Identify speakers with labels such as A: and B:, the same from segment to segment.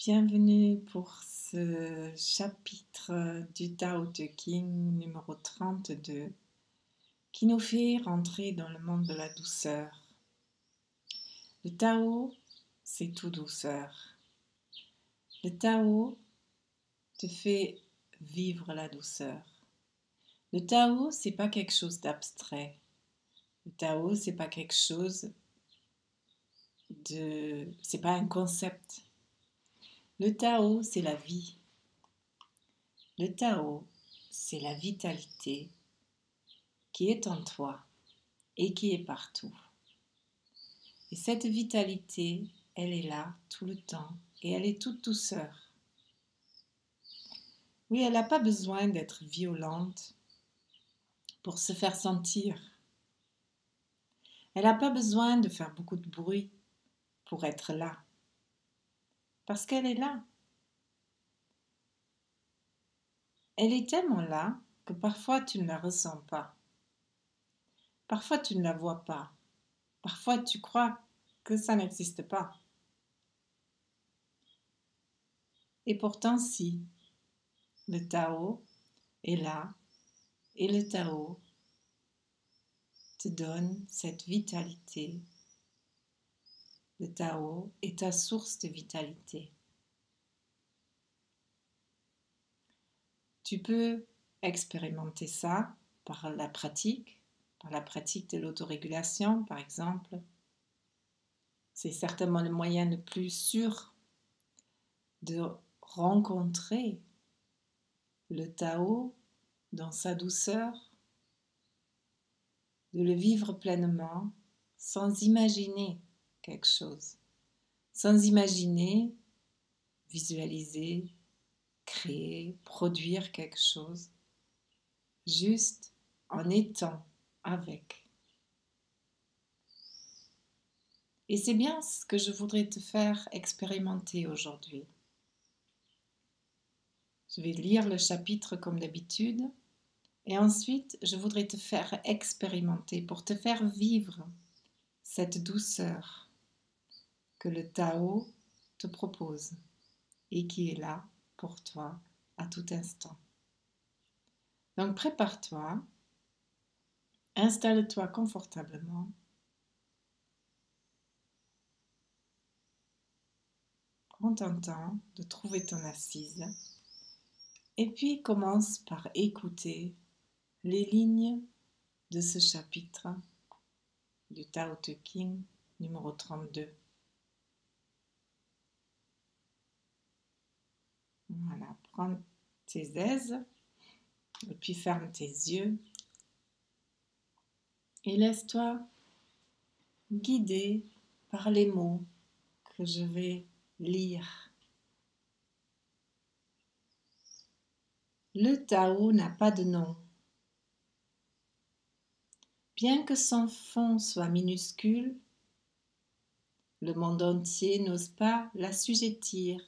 A: Bienvenue pour ce chapitre du Tao Te Ching numéro 32 qui nous fait rentrer dans le monde de la douceur. Le Tao, c'est tout douceur. Le Tao te fait vivre la douceur. Le Tao, c'est pas quelque chose d'abstrait. Le Tao, c'est pas quelque chose c'est pas un concept. Le Tao, c'est la vie. Le Tao, c'est la vitalité qui est en toi et qui est partout. Et cette vitalité, elle est là tout le temps et elle est toute douceur. Oui, elle n'a pas besoin d'être violente pour se faire sentir. Elle n'a pas besoin de faire beaucoup de bruit pour être là. Parce qu'elle est là. Elle est tellement là que parfois tu ne la ressens pas. Parfois tu ne la vois pas. Parfois tu crois que ça n'existe pas. Et pourtant si, le Tao est là et le Tao te donne cette vitalité. Le Tao est ta source de vitalité. Tu peux expérimenter ça par la pratique de l'autorégulation par exemple. C'est certainement le moyen le plus sûr de rencontrer le Tao dans sa douceur, de le vivre pleinement sans imaginer quelque chose, sans imaginer, visualiser, créer, produire quelque chose, juste en étant avec. Et c'est bien ce que je voudrais te faire expérimenter aujourd'hui. Je vais lire le chapitre comme d'habitude et ensuite je voudrais te faire expérimenter pour te faire vivre cette douceur que le Tao te propose et qui est là pour toi à tout instant. Donc prépare-toi, installe-toi confortablement. Prends ton temps de trouver ton assise et puis commence par écouter les lignes de ce chapitre du Tao Te Ching numéro 32. Voilà, prends tes aises et puis ferme tes yeux et laisse-toi guider par les mots que je vais lire. Le Tao n'a pas de nom. Bien que son fond soit minuscule, le monde entier n'ose pas l'assujettir.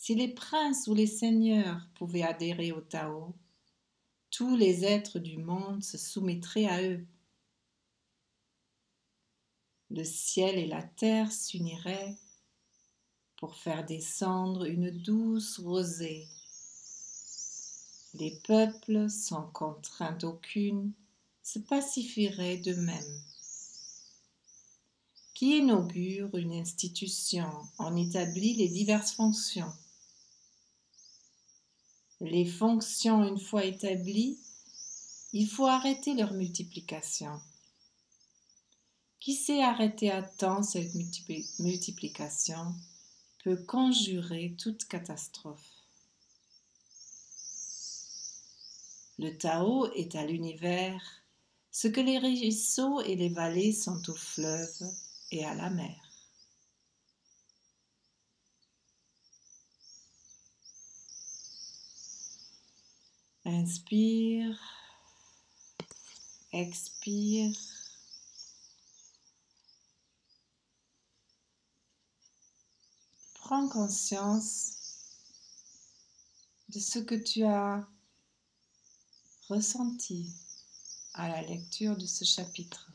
A: Si les princes ou les seigneurs pouvaient adhérer au Tao, tous les êtres du monde se soumettraient à eux. Le ciel et la terre s'uniraient pour faire descendre une douce rosée. Les peuples, sans contrainte aucune, se pacifieraient d'eux-mêmes. Qui inaugure une institution en établit les diverses fonctions. Les fonctions une fois établies, il faut arrêter leur multiplication. Qui sait arrêter à temps cette multiplication peut conjurer toute catastrophe. Le Tao est à l'univers ce que les ruisseaux et les vallées sont aux fleuves et à la mer. Inspire, expire. Prends conscience de ce que tu as ressenti à la lecture de ce chapitre.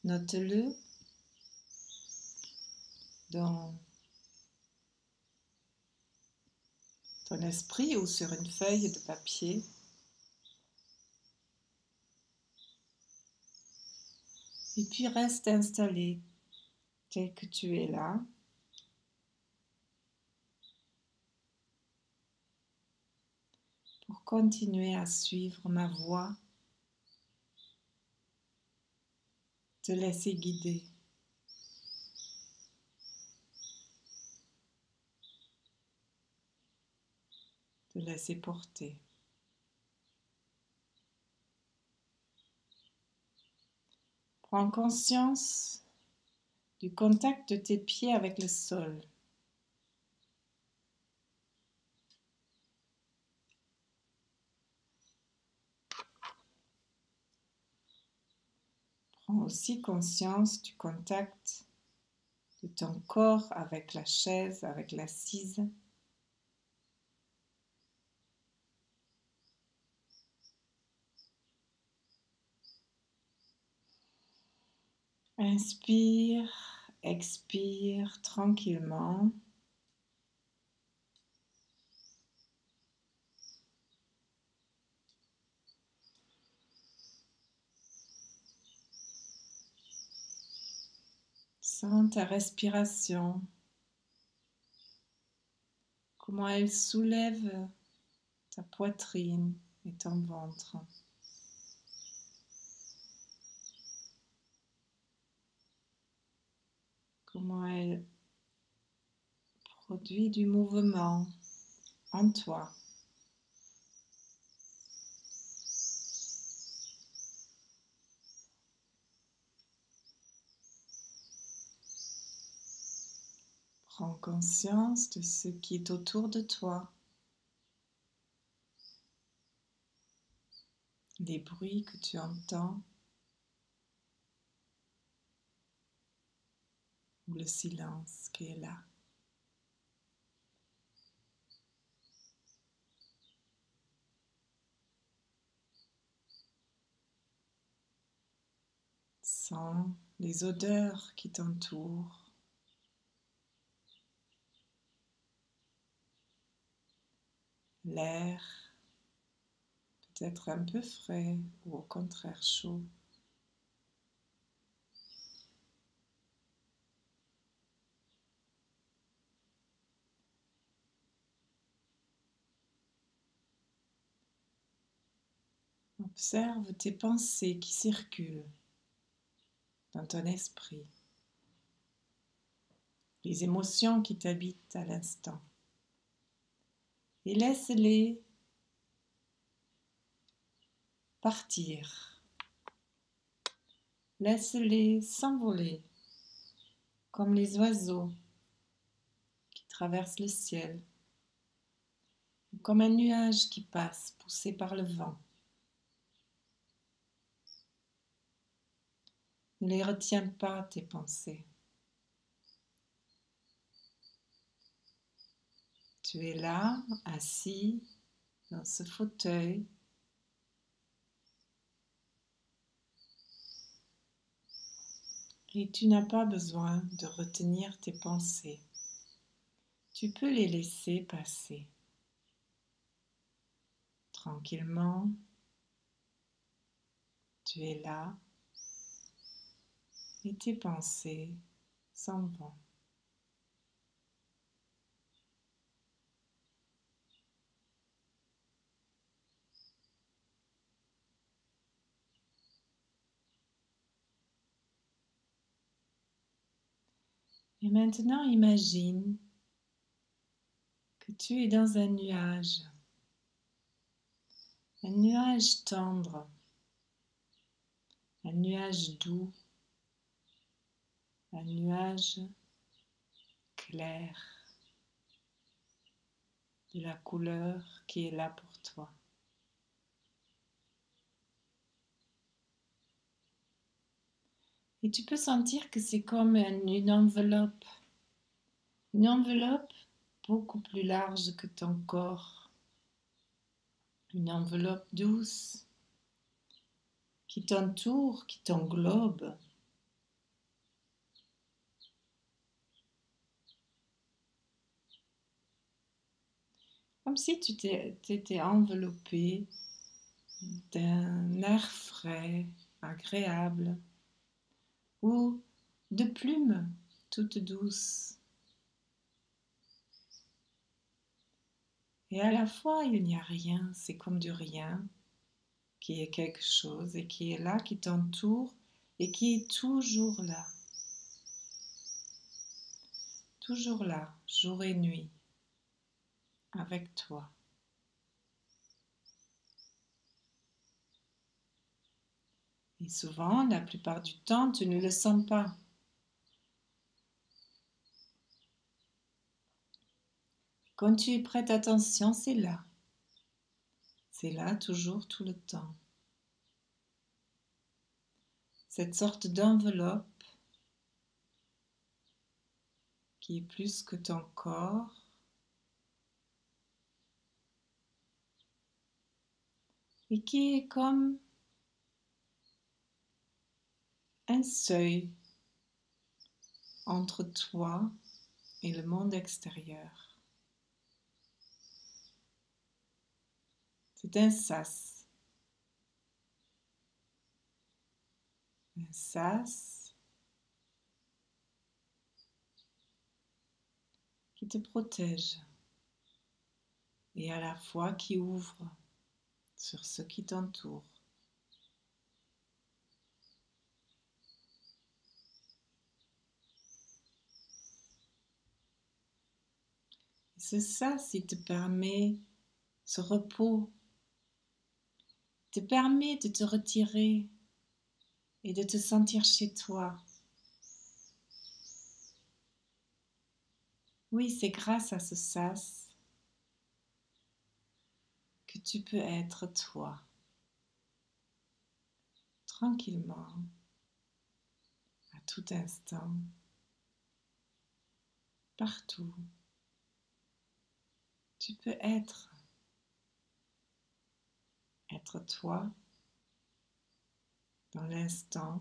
A: Note-le dans ton esprit ou sur une feuille de papier. Et puis reste installé tel que tu es là. Pour continuer à suivre ma voix, te laisser guider. Te laisser porter. Prends conscience du contact de tes pieds avec le sol. Prends aussi conscience du contact de ton corps avec la chaise, avec l'assise. Inspire, expire tranquillement. Sens ta respiration, comment elle soulève ta poitrine et ton ventre. Comment elle produit du mouvement en toi. Prends conscience de ce qui est autour de toi, les bruits que tu entends ou le silence qui est là. Sens les odeurs qui t'entourent, l'air peut-être un peu frais ou au contraire chaud. Observe tes pensées qui circulent dans ton esprit, les émotions qui t'habitent à l'instant, et laisse-les partir, laisse-les s'envoler comme les oiseaux qui traversent le ciel, ou comme un nuage qui passe poussé par le vent. Ne les retiens pas, tes pensées. Tu es là, assis dans ce fauteuil, et tu n'as pas besoin de retenir tes pensées. Tu peux les laisser passer. Tranquillement, tu es là et tes pensées s'en vont. Et maintenant, imagine que tu es dans un nuage tendre, un nuage doux, un nuage clair, de la couleur qui est là pour toi. Et tu peux sentir que c'est comme une enveloppe beaucoup plus large que ton corps, une enveloppe douce qui t'entoure, qui t'englobe. comme si tu t'étais enveloppé d'un air frais, agréable, ou de plumes toutes douces. Et à la fois, il n'y a rien, c'est comme du rien, qui est quelque chose et qui est là, qui t'entoure et qui est toujours là, jour et nuit, avec toi. Et souvent, la plupart du temps, tu ne le sens pas. Quand tu y prêtes attention, c'est là. C'est là toujours, tout le temps. Cette sorte d'enveloppe qui est plus que ton corps et qui est comme un seuil entre toi et le monde extérieur. C'est un sas. Un sas qui te protège et à la fois qui ouvre sur ce qui t'entoure. Ce sas, il te permet ce repos, te permet de te retirer et de te sentir chez toi. Oui, c'est grâce à ce sas que tu peux être toi, tranquillement, à tout instant, partout. Tu peux être toi dans l'instant,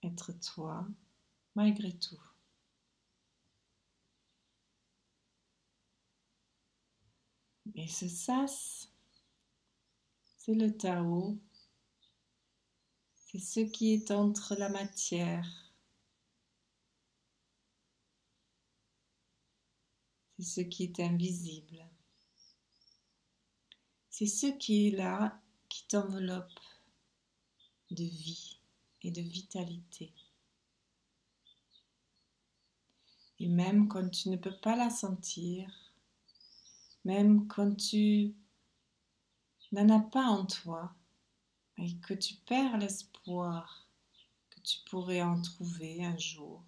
A: être toi malgré tout. Et ce sas, c'est le Tao, c'est ce qui est entre la matière, c'est ce qui est invisible, c'est ce qui est là, qui t'enveloppe de vie et de vitalité. Et même quand tu ne peux pas la sentir, même quand tu n'en as pas en toi et que tu perds l'espoir que tu pourrais en trouver un jour,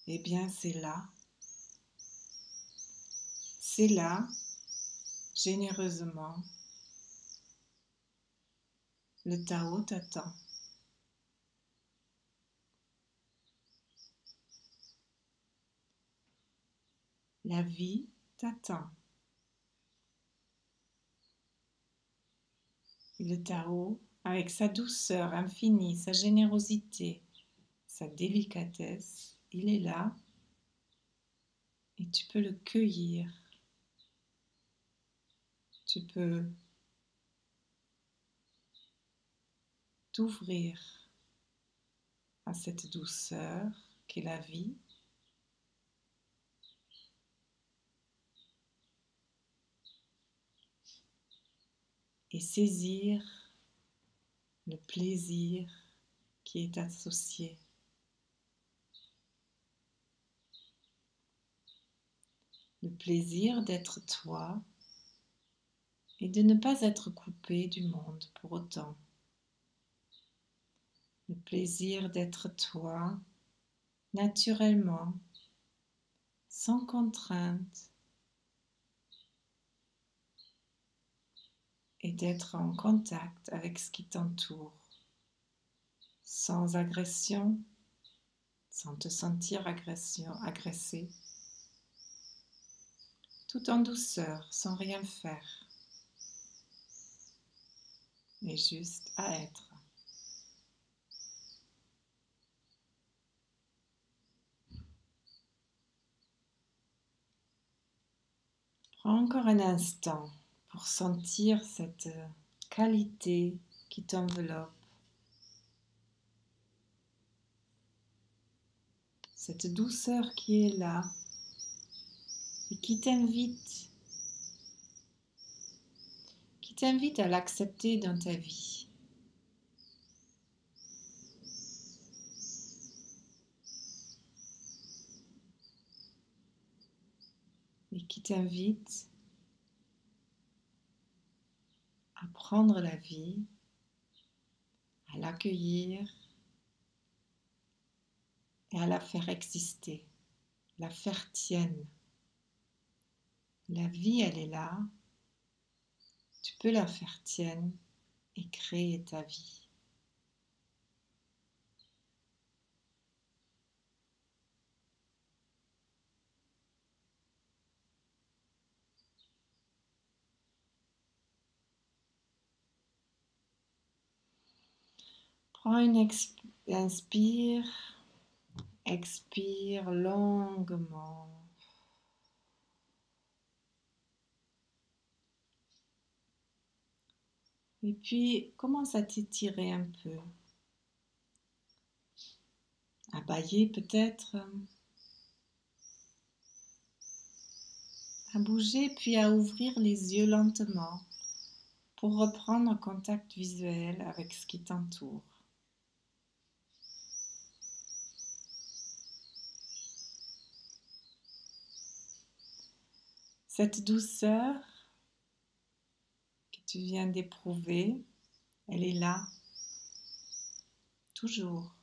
A: eh bien c'est là, généreusement, le Tao t'attend. La vie t'attend. Et le Tao, avec sa douceur infinie, sa générosité, sa délicatesse, il est là et tu peux le cueillir. Tu peux t'ouvrir à cette douceur qu'est la vie et saisir le plaisir qui est associé. Le plaisir d'être toi et de ne pas être coupé du monde pour autant. Le plaisir d'être toi naturellement, sans contrainte, et d'être en contact avec ce qui t'entoure, sans agression, sans te sentir agressé, tout en douceur, sans rien faire, mais juste à être. Prends encore un instant pour sentir cette qualité qui t'enveloppe, cette douceur qui est là et qui t'invite à l'accepter dans ta vie. Et qui t'invite à prendre la vie, à l'accueillir et à la faire exister, la faire tienne. La vie, elle est là, tu peux la faire tienne et créer ta vie. Prends une inspire, expire longuement. Et puis, commence à t'étirer un peu, à bâiller peut-être, à bouger, puis à ouvrir les yeux lentement pour reprendre contact visuel avec ce qui t'entoure. Cette douceur que tu viens d'éprouver, elle est là, toujours,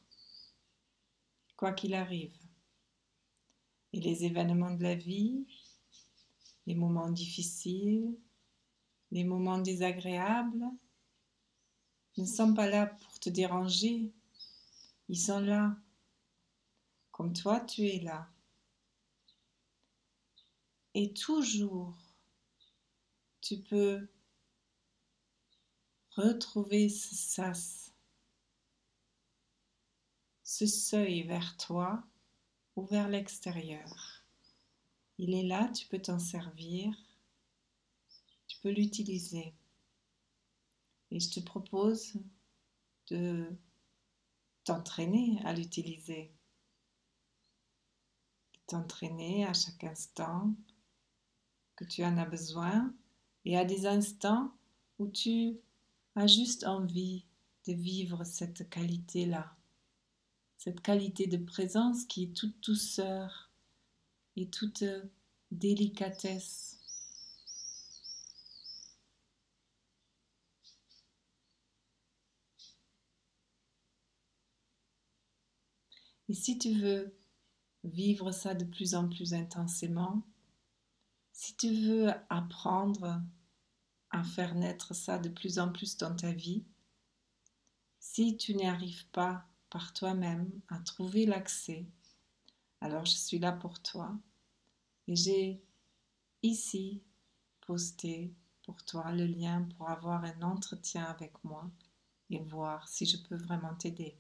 A: quoi qu'il arrive. Et les événements de la vie, les moments difficiles, les moments désagréables ne sont pas là pour te déranger. Ils sont là, comme toi tu es là. Et toujours, tu peux retrouver ce sas, ce seuil vers toi ou vers l'extérieur. Il est là, tu peux t'en servir, tu peux l'utiliser. Et je te propose de t'entraîner à l'utiliser, de t'entraîner à chaque instant que tu en as besoin et à des instants où tu as juste envie de vivre cette qualité-là, cette qualité de présence qui est toute douceur et toute délicatesse. Et si tu veux vivre ça de plus en plus intensément, si tu veux apprendre à faire naître ça de plus en plus dans ta vie, si tu n'y arrives pas par toi-même à trouver l'accès, alors je suis là pour toi et j'ai ici posté pour toi le lien pour avoir un entretien avec moi et voir si je peux vraiment t'aider.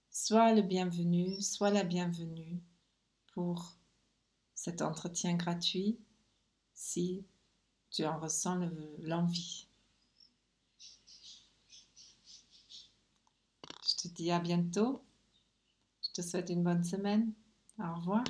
A: Sois le bienvenu, sois la bienvenue pour cet entretien gratuit si tu en ressens l'envie. Je te dis à bientôt. Je te souhaite une bonne semaine. Au revoir.